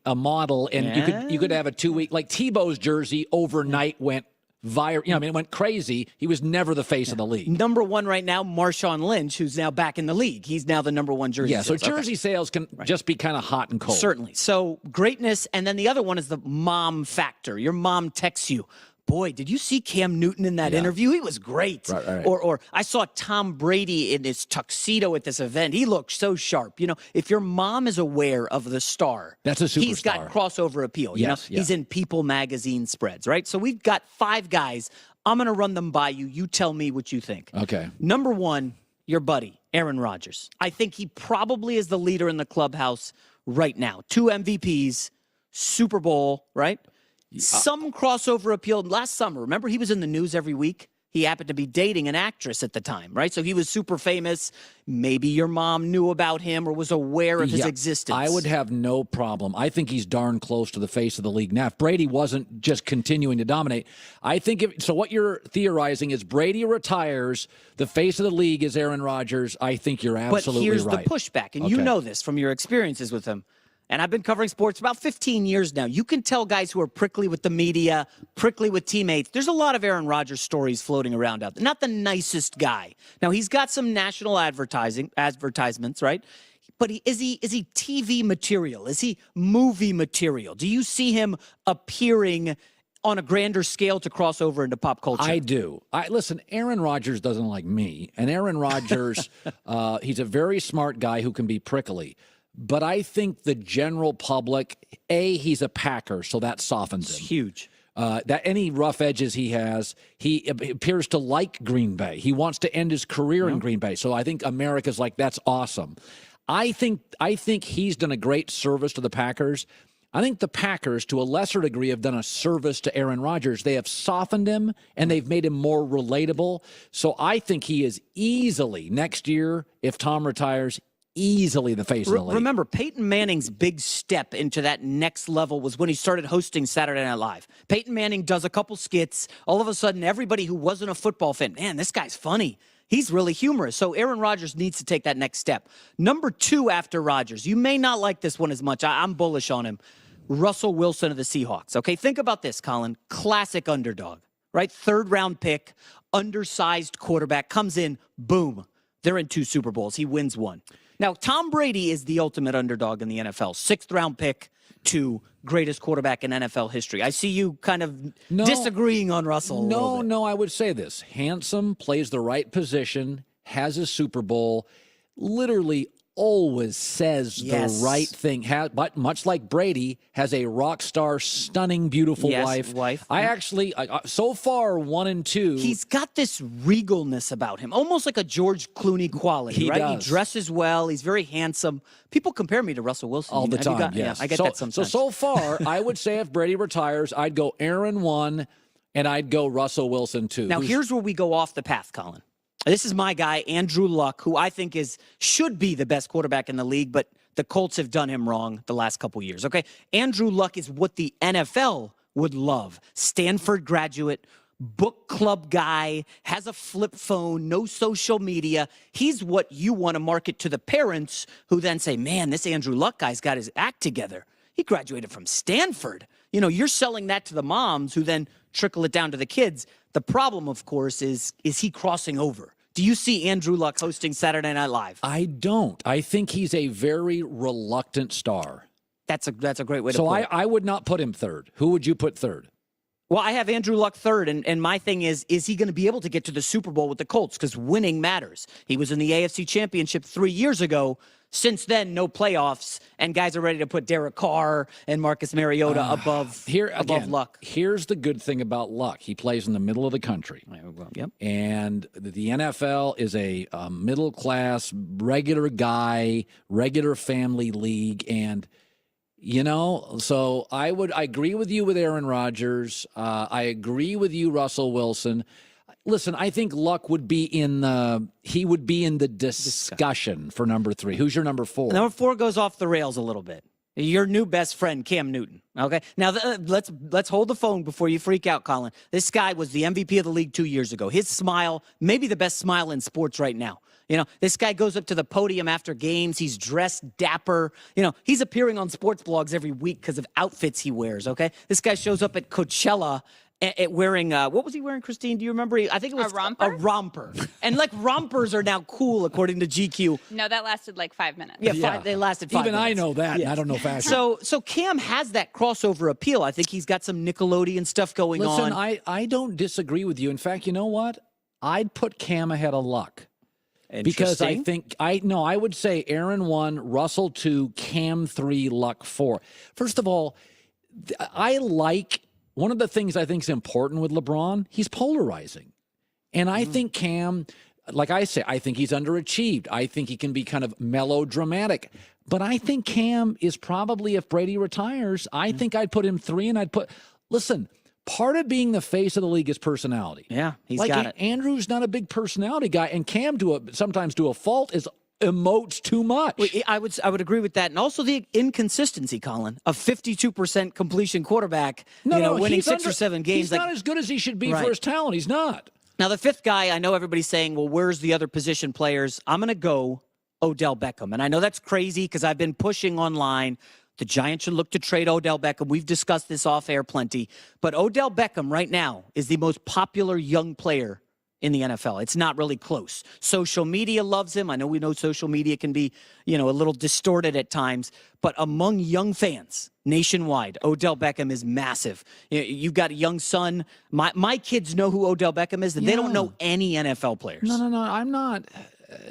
a model, and you could have a 2-week, like Tebow's jersey overnight went viral. It went crazy. He was never the face of the league. Number one right now, Marshawn Lynch, who's now back in the league. He's now the number one jersey. Yeah, so jersey sales can just be kind of hot and cold. Certainly. So greatness, and then the other one is the mom factor. Your mom texts you, boy, did you see Cam Newton in that interview? He was great. Right. Or I saw Tom Brady in his tuxedo at this event. He looked so sharp. If your mom is aware of the star, that's a superstar. He's got crossover appeal. He's in People magazine spreads, right? So we've got 5 guys. I'm going to run them by you. You tell me what you think. Okay. Number 1, your buddy, Aaron Rodgers. I think he probably is the leader in the clubhouse right now. 2 MVPs, Super Bowl, right? Some crossover appeal last summer. Remember, he was in the news every week. He happened to be dating an actress at the time, right? So he was super famous. Maybe your mom knew about him or was aware of his existence. I would have no problem. I think he's darn close to the face of the league now. If Brady wasn't just continuing to dominate, I think so what you're theorizing is Brady retires, the face of the league is Aaron Rodgers. I think you're absolutely right. But here's the pushback, and you know this from your experiences with him. And I've been covering sports for about 15 years now. You can tell guys who are prickly with the media, prickly with teammates. There's a lot of Aaron Rodgers stories floating around out there. Not the nicest guy. Now, he's got some national advertisements, right? But is he TV material? Is he movie material? Do you see him appearing on a grander scale to cross over into pop culture? I do. Listen, Aaron Rodgers doesn't like me. And Aaron Rodgers, he's a very smart guy who can be prickly. But I think the general public, he's a Packer, so that softens him. It's huge. That any rough edges he has, he appears to like Green Bay. He wants to end his career in Green Bay. So I think America's like, that's awesome. I think he's done a great service to the Packers. I think the Packers, to a lesser degree, have done a service to Aaron Rodgers. They have softened him, and they've made him more relatable. So I think he is easily, next year, if Tom retires, easily the face of the league. Remember, Peyton Manning's big step into that next level was when he started hosting Saturday Night Live. Peyton Manning does a couple skits. All of a sudden, everybody who wasn't a football fan, man, this guy's funny. He's really humorous. So Aaron Rodgers needs to take that next step. Number 2 after Rodgers. You may not like this one as much. I'm bullish on him. Russell Wilson of the Seahawks. Okay, think about this, Colin. Classic underdog, right? 3rd-round pick, undersized quarterback, comes in, boom. They're in 2 Super Bowls. He wins 1. Now, Tom Brady is the ultimate underdog in the NFL. 6th-round pick to greatest quarterback in NFL history. I see you kind of disagreeing on Russell. No, I would say this. Handsome, plays the right position, has a Super Bowl, literally always says the right thing, but much like Brady, has a rock star, stunning, beautiful wife. I actually, so far, 1 and 2. He's got this regalness about him, almost like a George Clooney quality, right? Does. He dresses well. He's very handsome. People compare me to Russell Wilson. All the time, yes. I get that sometimes. So far, I would say if Brady retires, I'd go Aaron 1, and I'd go Russell Wilson 2. Now, here's where we go off the path, Colin. This is my guy, Andrew Luck, who I think should be the best quarterback in the league, but the Colts have done him wrong the last couple years, okay? Andrew Luck is what the NFL would love. Stanford graduate, book club guy, has a flip phone, no social media. He's what you want to market to the parents who then say, man, this Andrew Luck guy's got his act together. He graduated from Stanford. You're selling that to the moms who then trickle it down to the kids. The problem, of course, is he crossing over? Do you see Andrew Luck hosting Saturday Night Live? I don't. I think he's a very reluctant star. That's a great way to put it. So I would not put him 3rd. Who would you put 3rd? Well, I have Andrew Luck 3rd, and my thing is he going to be able to get to the Super Bowl with the Colts? Because winning matters. He was in the AFC Championship 3 years ago. Since then, no playoffs, and guys are ready to put Derek Carr and Marcus Mariota above Luck. Here's the good thing about Luck. He plays in the middle of the country. Yep. And the NFL is a middle-class, regular guy, regular family league, and so I agree with you with Aaron Rodgers. I agree with you, Russell Wilson. Listen, I think Luck would be in the discussion for number 3. Who's your number 4? Number 4 goes off the rails a little bit. Your new best friend, Cam Newton. Okay. Now let's hold the phone before you freak out, Colin. This guy was the MVP of the league 2 years ago. His smile, maybe the best smile in sports right now. You know, this guy goes up to the podium after games. He's dressed dapper. You know, he's appearing on sports blogs every week because of outfits he wears. Okay. This guy shows up at Coachella wearing, what was he wearing, Christine? Do you remember? I think it was a romper. A romper. And like rompers are now cool, according to GQ. No, that lasted like 5 minutes. Yeah, they lasted 5 Even minutes. I know that, and I don't know fashion. So Cam has that crossover appeal. I think he's got some Nickelodeon stuff going on. Listen, I don't disagree with you. In fact, you know what? I'd put Cam ahead of Luck. Because I think, I would say Aaron 1, Russell 2, Cam 3, Luck 4. First of all, one of the things I think is important with LeBron, he's polarizing. And I think Cam, like I say, I think he's underachieved. I think he can be kind of melodramatic. But I think Cam is probably, if Brady retires, I think I'd put him 3, and listen, part of being the face of the league is personality. Yeah, he's got it. Andrew's not a big personality guy, and Cam, sometimes to a fault, emotes too much. I would agree with that. And also the inconsistency, Colin, of 52% completion quarterback, winning 6 or 7 games. He's not as good as he should be for his talent. He's not. Now, the fifth guy, I know everybody's saying, well, where's the other position players? I'm going to go Odell Beckham. And I know that's crazy because I've been pushing online. The Giants should look to trade Odell Beckham. We've discussed this off air plenty. But Odell Beckham right now is the most popular young player in the NFL. It's not really close. Social media loves him. I know social media can be, a little distorted at times, but among young fans nationwide, Odell Beckham is massive. You've got a young son. My kids know who Odell Beckham is, and they don't know any NFL players. No, I'm not.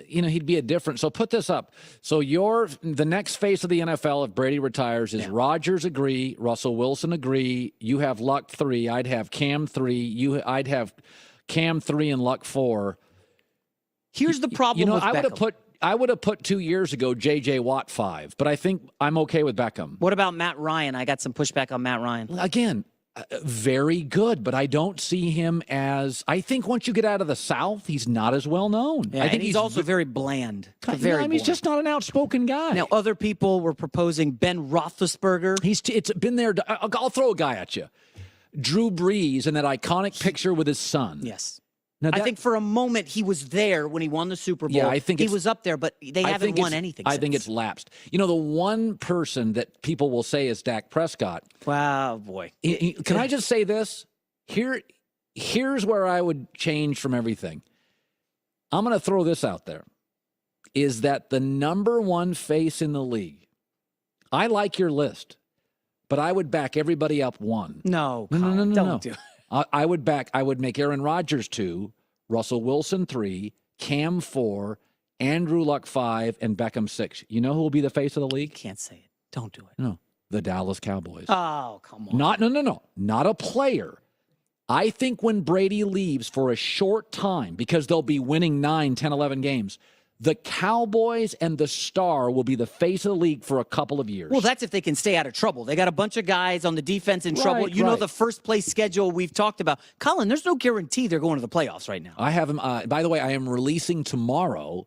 He'd be a different. So put this up. So the next face of the NFL if Brady retires is Rodgers agree, Russell Wilson agree. You have Luck 3. I'd have Cam 3. I'd have Cam 3 and Luck 4. Here's the problem with Beckham. I would have put 2 years ago J.J. Watt 5, but I think I'm okay with Beckham. What about Matt Ryan? I got some pushback on Matt Ryan. Again, very good, but I don't see him as. I think once you get out of the South, he's not as well known. Yeah, I think he's also very bland. He's just not an outspoken guy. Now, other people were proposing Ben Roethlisberger. It's been there. I'll throw a guy at you. Drew Brees in that iconic picture with his son. Yes. Now I think for a moment he was there when he won the Super Bowl. Yeah, I think he was up there, but they haven't won anything since. I think it's lapsed. The one person that people will say is Dak Prescott. Wow, boy. Can I just say this? Here's where I would change from everything. I'm going to throw this out there. Is that the number one face in the league? I like your list, but I would back everybody up 1. No. Don't do it. I would make Aaron Rodgers 2, Russell Wilson 3, Cam 4, Andrew Luck 5, and Beckham 6. You know who will be the face of the league? Can't say it. Don't do it. No, the Dallas Cowboys. Oh, come on. Not a player. I think when Brady leaves for a short time, because they'll be winning 9, 10, 11 games, the Cowboys and the star will be the face of the league for a couple of years. Well, that's if they can stay out of trouble. They got a bunch of guys on the defense in trouble. You know the first place schedule we've talked about. Colin, there's no guarantee they're going to the playoffs right now. I have them. By the way, I am releasing tomorrow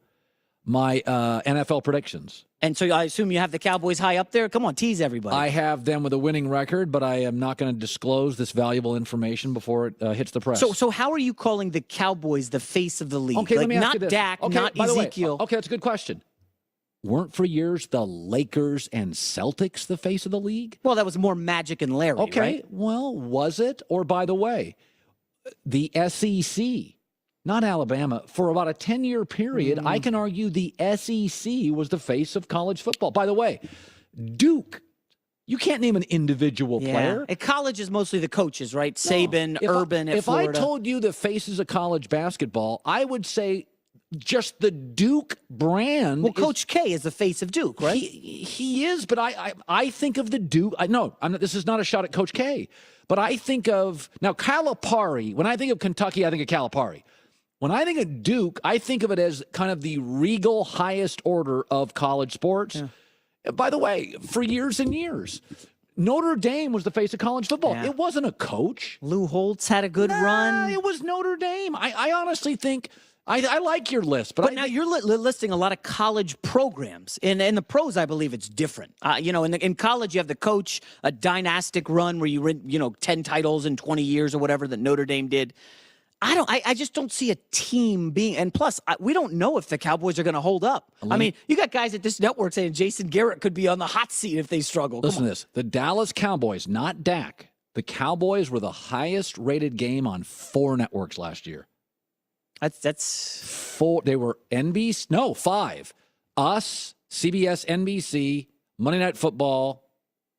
my NFL predictions. And so I assume you have the Cowboys high up there? Come on, tease everybody. I have them with a winning record, but I am not going to disclose this valuable information before it hits the press. So how are you calling the Cowboys the face of the league? Okay, let me ask not you this. Dak, okay, not by Ezekiel. The way, okay, that's a good question. Weren't for years the Lakers and Celtics the face of the league? Well, that was more Magic and Larry, okay, right? Well, was it? Or by the way, the SEC, not Alabama, for about a 10-year period, I can argue the SEC was the face of college football. By the way, Duke, you can't name an individual player. At college is mostly the coaches, right? Saban, Urban at Florida. If I told you the faces of college basketball, I would say just the Duke brand. Well, Coach K is the face of Duke, right? He is, but I think of the Duke. This is not a shot at Coach K, but I think of now Calipari. When I think of Kentucky, I think of Calipari. When I think of Duke, I think of it as kind of the regal highest order of college sports. Yeah. By the way, for years and years, Notre Dame was the face of college football. Yeah. It wasn't a coach. Lou Holtz had a good run. It was Notre Dame. I honestly think I like your list, But now you're listing a lot of college programs. In the pros, I believe it's different. In college, you have the coach, a dynastic run where you win, 10 titles in 20 years or whatever that Notre Dame did. I just don't see a team being, and plus, we don't know if the Cowboys are going to hold up. I mean, you got guys at this network saying Jason Garrett could be on the hot seat if they struggle. Listen to this. The Dallas Cowboys, not Dak. The Cowboys were the highest rated game on 4 networks last year. That's 4. They were NBC. No, 5. Us, CBS, NBC, Monday Night Football.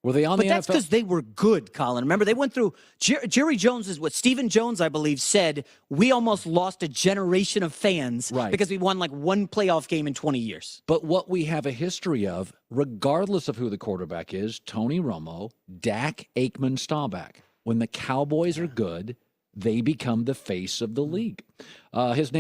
Were they on the NFL? But that's because they were good, Colin. Remember, they went through Jerry Jones is what Stephen Jones, I believe, said. We almost lost a generation of fans because we won like 1 playoff game in 20 years. But what we have a history of, regardless of who the quarterback is, Tony Romo, Dak, Aikman, Staubach. When the Cowboys are good, they become the face of the league. His name